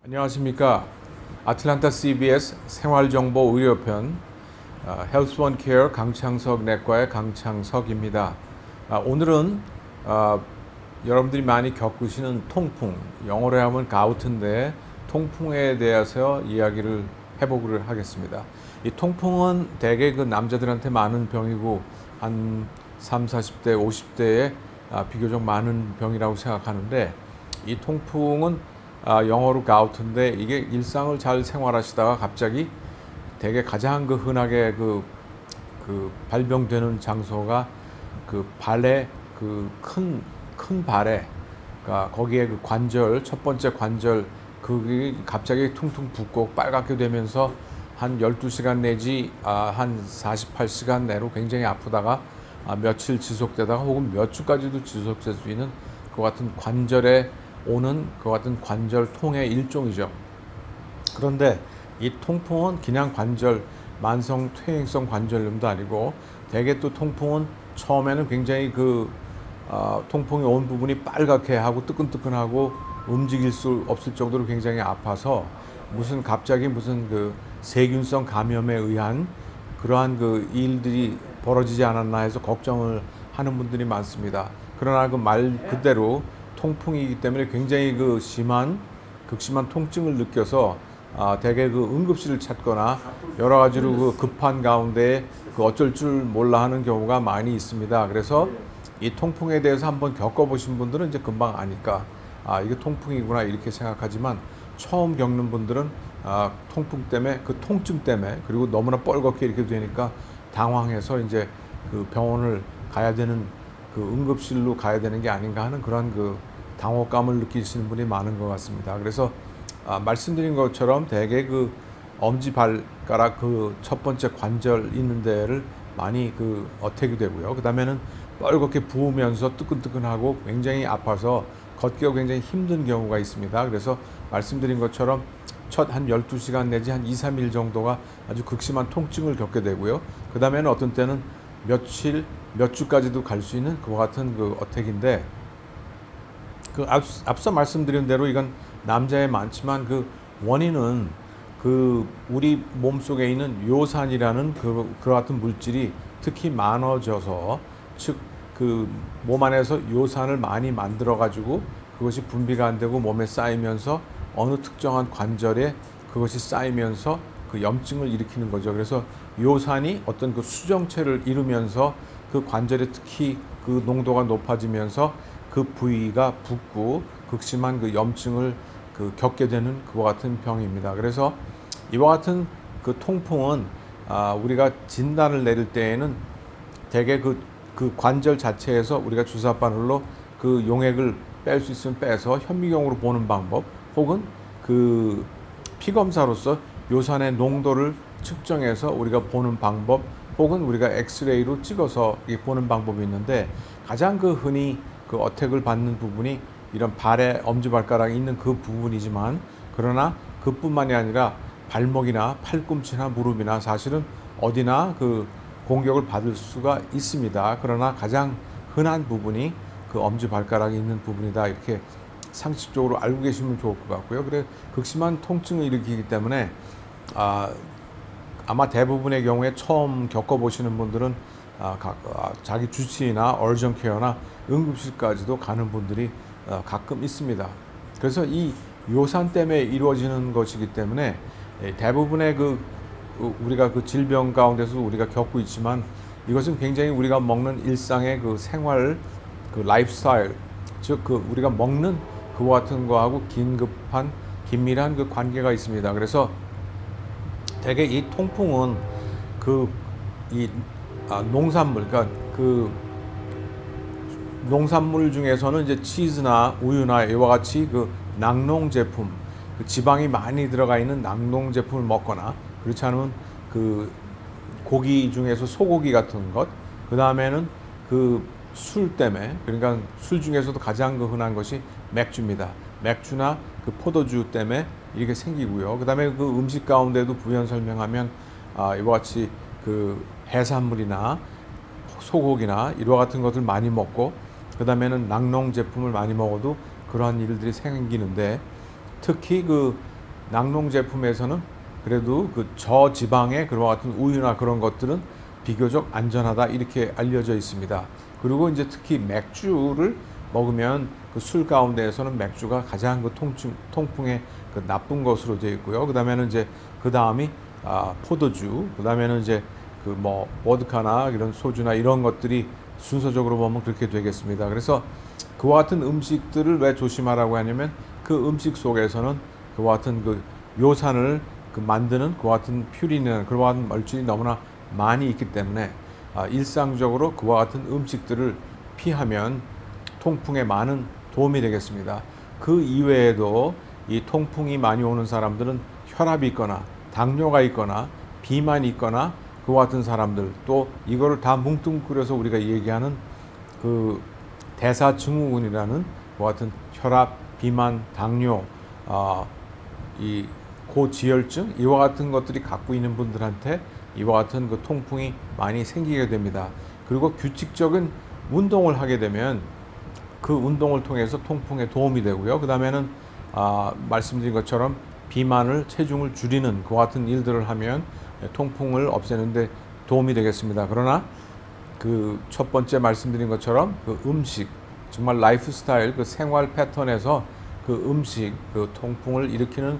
안녕하십니까. 아틀란타 CBS 생활정보 의료편 헬스원 케어 강창석 내과의 강창석입니다. 오늘은 여러분들이 많이 겪으시는 통풍, 영어로 하면 가우트인데 통풍에 대해서 이야기를 해보기로 하겠습니다. 이 통풍은 대개 그 남자들한테 많은 병이고 한 3, 40대, 50대에 비교적 많은 병이라고 생각하는데, 이 통풍은 영어로 가우트인데 이게 일상을 잘 생활하시다가 갑자기 되게 가장 그 흔하게 발병되는 장소가 그 발에 큰 발에, 그러니까 거기에 그 관절, 첫 번째 관절 그게 갑자기 퉁퉁 붓고 빨갛게 되면서 한 12시간 내지 한 48시간 내로 굉장히 아프다가 며칠 지속되다가 혹은 몇 주까지도 지속될 수 있는 그 같은 관절에 오는 그 같은 관절통의 일종이죠. 그런데 이 통풍은 그냥 관절, 만성 퇴행성 관절염도 아니고, 대개 또 통풍은 처음에는 굉장히 통풍이 온 부분이 빨갛게 하고 뜨끈뜨끈하고 움직일 수 없을 정도로 굉장히 아파서 갑자기 무슨 세균성 감염에 의한 그러한 일들이 벌어지지 않았나 해서 걱정을 하는 분들이 많습니다. 그러나 그 말 그대로 통풍이기 때문에 굉장히 극심한 통증을 느껴서 대개 응급실을 찾거나 여러 가지로 급한 가운데 어쩔 줄 몰라 하는 경우가 많이 있습니다. 그래서 이 통풍에 대해서 한번 겪어보신 분들은 이제 금방 아니까 이게 통풍이구나 이렇게 생각하지만, 처음 겪는 분들은 통풍 때문에, 그 통증 때문에, 그리고 너무나 뻘겋게 이렇게 되니까 당황해서 이제 병원을 가야 되는, 응급실로 가야 되는 게 아닌가 하는 그런 당혹감을 느끼시는 분이 많은 것 같습니다. 그래서 말씀드린 것처럼 대개 엄지발가락 첫 번째 관절 있는 데를 많이 어택이 되고요. 그 다음에는 뻘겋게 부으면서 뜨끈뜨끈하고 굉장히 아파서 걷기가 굉장히 힘든 경우가 있습니다. 그래서 말씀드린 것처럼 첫 한 12시간 내지 한 2, 3일 정도가 아주 극심한 통증을 겪게 되고요. 그 다음에는 어떤 때는 며칠, 몇 주까지도 갈 수 있는 그와 같은 어택인데, 앞서 말씀드린 대로 이건 남자에 많지만 원인은 우리 몸속에 있는 요산이라는 그 같은 물질이 특히 많아져서, 즉 몸 안에서 요산을 많이 만들어 가지고 그것이 분비가 안 되고 몸에 쌓이면서 어느 특정한 관절에 그것이 쌓이면서 염증을 일으키는 거죠. 그래서 요산이 어떤 수정체를 이루면서 관절에 특히 농도가 높아지면서 그 부위가 붓고 극심한 염증을 겪게 되는 그와 같은 병입니다. 그래서 이와 같은 통풍은 우리가 진단을 내릴 때에는 대개 관절 자체에서 우리가 주사바늘로 용액을 뺄 수 있으면 빼서 현미경으로 보는 방법, 혹은 피검사로서 요산의 농도를 측정해서 우리가 보는 방법, 혹은 우리가 엑스레이로 찍어서 보는 방법이 있는데, 가장 흔히 어택을 받는 부분이 이런 발에 엄지발가락이 있는 그 부분이지만, 그러나 그뿐만이 아니라 발목이나 팔꿈치나 무릎이나 사실은 어디나 공격을 받을 수가 있습니다. 그러나 가장 흔한 부분이 엄지발가락이 있는 부분이다, 이렇게 상식적으로 알고 계시면 좋을 것 같고요. 그래 극심한 통증을 일으키기 때문에 아마 대부분의 경우에 처음 겪어보시는 분들은 자기 주치의나 얼전 케어나 응급실까지도 가는 분들이 가끔 있습니다. 그래서 이 요산 때문에 이루어지는 것이기 때문에 대부분의 우리가 질병 가운데서 우리가 겪고 있지만, 이것은 굉장히 우리가 먹는 일상의 생활, 라이프스타일, 즉 우리가 먹는 그와 같은 거하고 긴밀한 관계가 있습니다. 그래서 대개 이 통풍은 농산물, 그러니까 농산물 중에서는 이제 치즈나 우유나 이와 같이 낙농 제품, 지방이 많이 들어가 있는 낙농 제품을 먹거나, 그렇지 않으면 고기 중에서 소고기 같은 것, 그 다음에는 술 때문에, 그러니까 술 중에서도 가장 흔한 것이 맥주입니다. 맥주나 포도주 때문에 이렇게 생기고요. 그 다음에 음식 가운데도 부연 설명하면 이와 같이 해산물이나 소고기나 이와 같은 것들 많이 먹고, 그 다음에는 낙농 제품을 많이 먹어도 그러한 일들이 생기는데, 특히 낙농 제품에서는 그래도 그 저지방의 그와 같은 우유나 그런 것들은 비교적 안전하다 이렇게 알려져 있습니다. 그리고 이제 특히 맥주를 먹으면 그 술 가운데에서는 맥주가 가장 그 통풍에 그 나쁜 것으로 되어 있고요. 그 다음에는 이제 그 다음이 포도주, 그 다음에는 이제 그 뭐 보드카나 이런 소주나 이런 것들이 순서적으로 보면 그렇게 되겠습니다. 그래서 그와 같은 음식들을 왜 조심하라고 하냐면 그 음식 속에서는 그와 같은 그 요산을 그 만드는 그와 같은 퓨린이나 그와 같은 물질이 너무나 많이 있기 때문에 일상적으로 그와 같은 음식들을 피하면 통풍에 많은 도움이 되겠습니다. 그 이외에도 이 통풍이 많이 오는 사람들은 혈압이 있거나 당뇨가 있거나 비만이 있거나 그와 같은 사람들, 또 이거를 다 뭉뚱그려서 우리가 얘기하는 그 대사증후군이라는 그와 같은 혈압, 비만, 당뇨, 이 고지혈증 이와 같은 것들이 갖고 있는 분들한테 이와 같은 그 통풍이 많이 생기게 됩니다. 그리고 규칙적인 운동을 하게 되면 그 운동을 통해서 통풍에 도움이 되고요. 그 다음에는 말씀드린 것처럼 비만을, 체중을 줄이는 그 같은 일들을 하면 통풍을 없애는데 도움이 되겠습니다. 그러나 그 첫 번째 말씀드린 것처럼 그 음식, 정말 라이프 스타일, 그 생활 패턴에서 그 음식, 그 통풍을 일으키는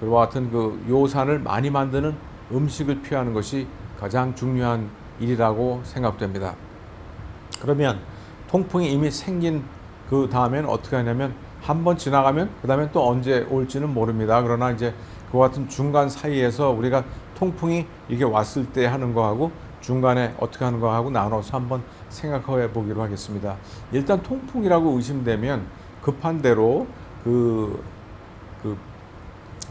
그와 같은 그 요산을 많이 만드는 음식을 피하는 것이 가장 중요한 일이라고 생각됩니다. 그러면 통풍이 이미 생긴 그 다음엔 어떻게 하냐면 한 번 지나가면 그 다음에 또 언제 올지는 모릅니다. 그러나 이제 그와 같은 중간 사이에서 우리가 통풍이 이게 왔을 때 하는 거하고 중간에 어떻게 하는 거하고 나눠서 한번 생각해 보기로 하겠습니다. 일단 통풍이라고 의심되면 급한 대로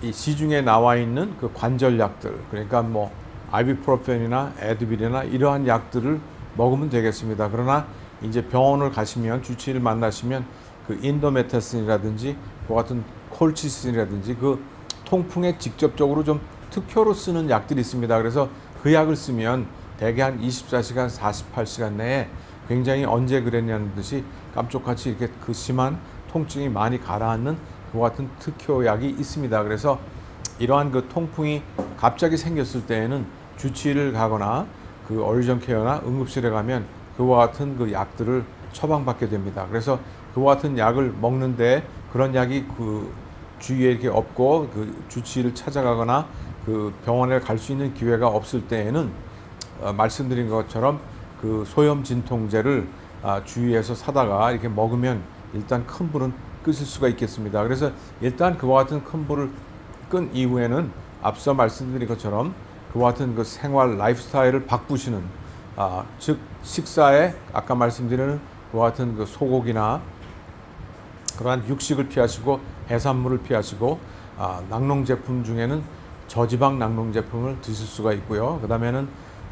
이 시중에 나와 있는 그 관절약들, 그러니까 뭐 아이비프로펜이나 에드빌이나 이러한 약들을 먹으면 되겠습니다. 그러나 이제 병원을 가시면 주치의를 만나시면 그 인도메타신이라든지 그 같은 콜치신이라든지 그 통풍에 직접적으로 좀 특효로 쓰는 약들이 있습니다. 그래서 그 약을 쓰면 대개 한 24시간, 48시간 내에 굉장히 언제 그랬냐는 듯이 깜짝같이 이렇게 그 심한 통증이 많이 가라앉는 그 같은 특효약이 있습니다. 그래서 이러한 그 통풍이 갑자기 생겼을 때에는 주치의를 가거나 그 어리전 케어나 응급실에 가면 그와 같은 그 약들을 처방받게 됩니다. 그래서 그와 같은 약을 먹는데 그런 약이 그 주위에 이렇게 없고 그 주치의를 찾아가거나 그 병원에 갈 수 있는 기회가 없을 때에는 말씀드린 것처럼 그 소염 진통제를 주위에서 사다가 이렇게 먹으면 일단 큰 불은 끄실 수가 있겠습니다. 그래서 일단 그와 같은 큰 불을 끈 이후에는 앞서 말씀드린 것처럼 그와 같은 그 생활 라이프 스타일을 바꾸시는 즉 식사에 아까 말씀드리는 그와 같은 그 소고기나 그러한 육식을 피하시고 해산물을 피하시고 낙농 제품 중에는 저지방 낙농 제품을 드실 수가 있고요. 그 다음에는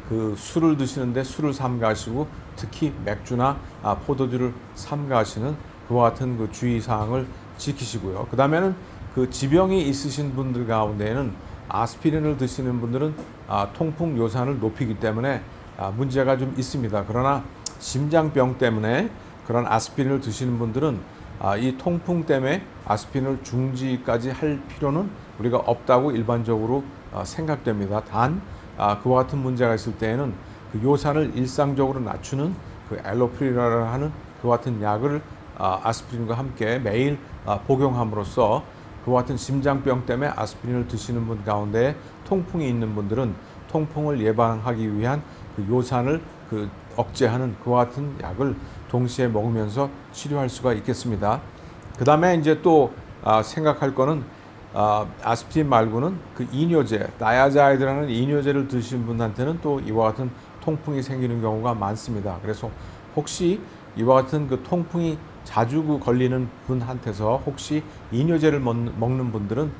그 술을 드시는데 술을 삼가하시고 특히 맥주나 포도주를 삼가하시는 그와 같은 그 주의 사항을 지키시고요. 그 다음에는 그 지병이 있으신 분들 가운데에는 아스피린을 드시는 분들은 통풍 요산을 높이기 때문에 문제가 좀 있습니다. 그러나 심장병 때문에 그런 아스피린을 드시는 분들은 이 통풍 때문에 아스피린을 중지까지 할 필요는 우리가 없다고 일반적으로 생각됩니다. 단 그와 같은 문제가 있을 때에는 그 요산을 일상적으로 낮추는 그 알로프리라를 하는 그와 같은 약을 아스피린과 함께 매일 복용함으로써 그와 같은 심장병 때문에 아스피린을 드시는 분 가운데 통풍이 있는 분들은 통풍을 예방하기 위한 그 요산을 그 억제하는 그와 같은 약을 동시에 먹으면서 치료할 수가 있겠습니다. 그 다음에 이제 또 생각할 거는 아스피린 말고는 그 이뇨제, 다이아자이드라는 이뇨제를 드시는 분한테는 또 이와 같은 통풍이 생기는 경우가 많습니다. 그래서 혹시 이와 같은 그 통풍이 자주 걸리는 분한테서 혹시 이뇨제를 먹는 분들은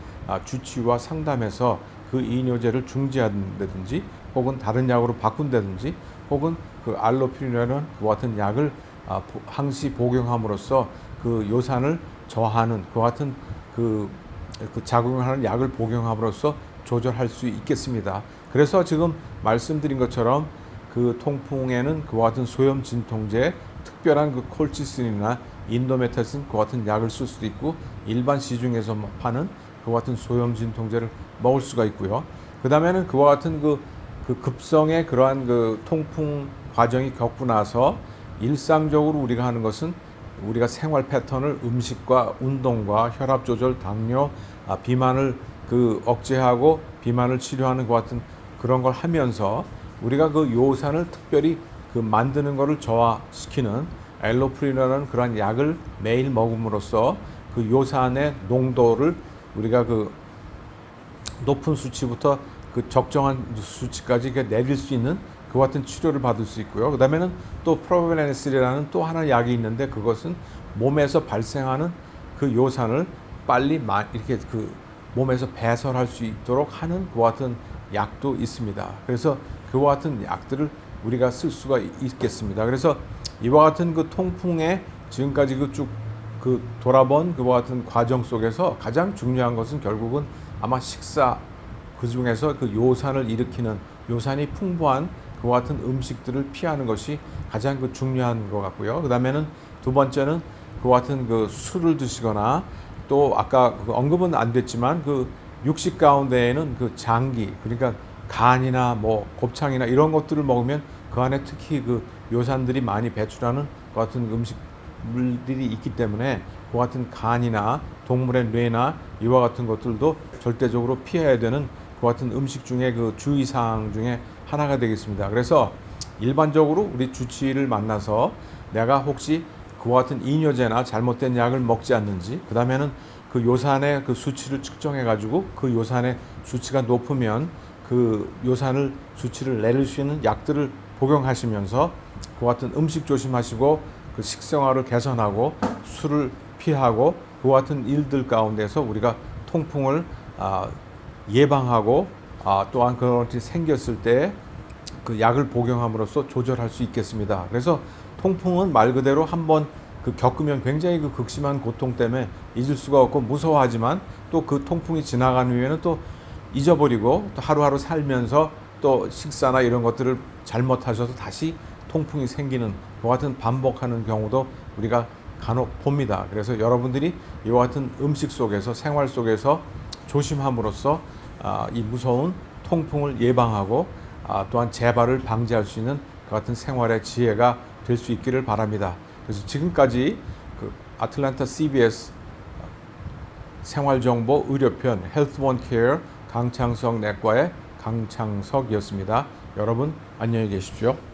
주치의와 상담해서 그 이뇨제를 중지한다든지 혹은 다른 약으로 바꾼다든지 혹은 그 알로피린이라는 그와 같은 약을 항시 복용함으로써 그 요산을 저하는 그와 같은 그 작용하는 약을 복용함으로써 조절할 수 있겠습니다. 그래서 지금 말씀드린 것처럼 그 통풍에는 그와 같은 소염 진통제, 특별한 그 콜치신이나 인도메타신 그 같은 약을 쓸 수도 있고 일반 시중에서 파는 그와 같은 소염 진통제를 먹을 수가 있고요. 그 다음에는 그와 같은 그 급성의 그러한 그 통풍 과정이 겪고 나서 일상적으로 우리가 하는 것은 우리가 생활 패턴을 음식과 운동과 혈압 조절, 당뇨, 비만을 억제하고 비만을 치료하는 것 같은 그런 걸 하면서 우리가 그 요산을 특별히 만드는 것을 저하시키는 엘로프린이라는 그러한 약을 매일 먹음으로써 그 요산의 농도를 우리가 높은 수치부터 적정한 수치까지 내릴 수 있는 그와 같은 치료를 받을 수 있고요. 그 다음에는 또 프로베네스라는 또 하나 약이 있는데 그것은 몸에서 발생하는 그 요산을 빨리 이렇게 몸에서 배설할 수 있도록 하는 그와 같은 약도 있습니다. 그래서 그와 같은 약들을 우리가 쓸 수가 있겠습니다. 그래서 이와 같은 통풍에 지금까지 쭉 돌아본 그와 같은 과정 속에서 가장 중요한 것은 결국은 아마 식사, 그 중에서 요산을 일으키는 요산이 풍부한 그와 같은 음식들을 피하는 것이 가장 중요한 것 같고요. 그 다음에는 두 번째는 그와 같은 술을 드시거나 또 아까 언급은 안 됐지만 육식 가운데에는 장기, 그러니까 간이나 뭐 곱창이나 이런 것들을 먹으면 그 안에 특히 요산들이 많이 배출하는 그 같은 음식물들이 있기 때문에 그 같은 간이나 동물의 뇌나 이와 같은 것들도 절대적으로 피해야 되는 그 같은 음식 중에 주의사항 중에 하나가 되겠습니다. 그래서 일반적으로 우리 주치의를 만나서 내가 혹시 그와 같은 이뇨제나 잘못된 약을 먹지 않는지, 그 다음에는 요산의 수치를 측정해 가지고 그 요산의 수치가 높으면 요산을 수치를 내릴 수 있는 약들을 복용하시면서 그와 같은 음식 조심하시고 식생활을 개선하고 술을 피하고 그와 같은 일들 가운데서 우리가 통풍을 예방하고 또한 그런 것이 생겼을 때 약을 복용함으로써 조절할 수 있겠습니다. 그래서 통풍은 말 그대로 한번 겪으면 굉장히 극심한 고통 때문에 잊을 수가 없고 무서워하지만 또 통풍이 지나간 후에는 또 잊어버리고 또 하루하루 살면서 또 식사나 이런 것들을 잘못하셔서 다시 통풍이 생기는 그와 같은 반복하는 경우도 우리가 간혹 봅니다. 그래서 여러분들이 이와 같은 음식 속에서 생활 속에서 조심함으로써 이 무서운 통풍을 예방하고 또한 재발을 방지할 수 있는 그 같은 생활의 지혜가 될 수 있기를 바랍니다. 그래서 지금까지 아틀란타 CBS 생활정보 의료편 헬스 원 케어 강창석 내과의 강창석이었습니다. 여러분 안녕히 계십시오.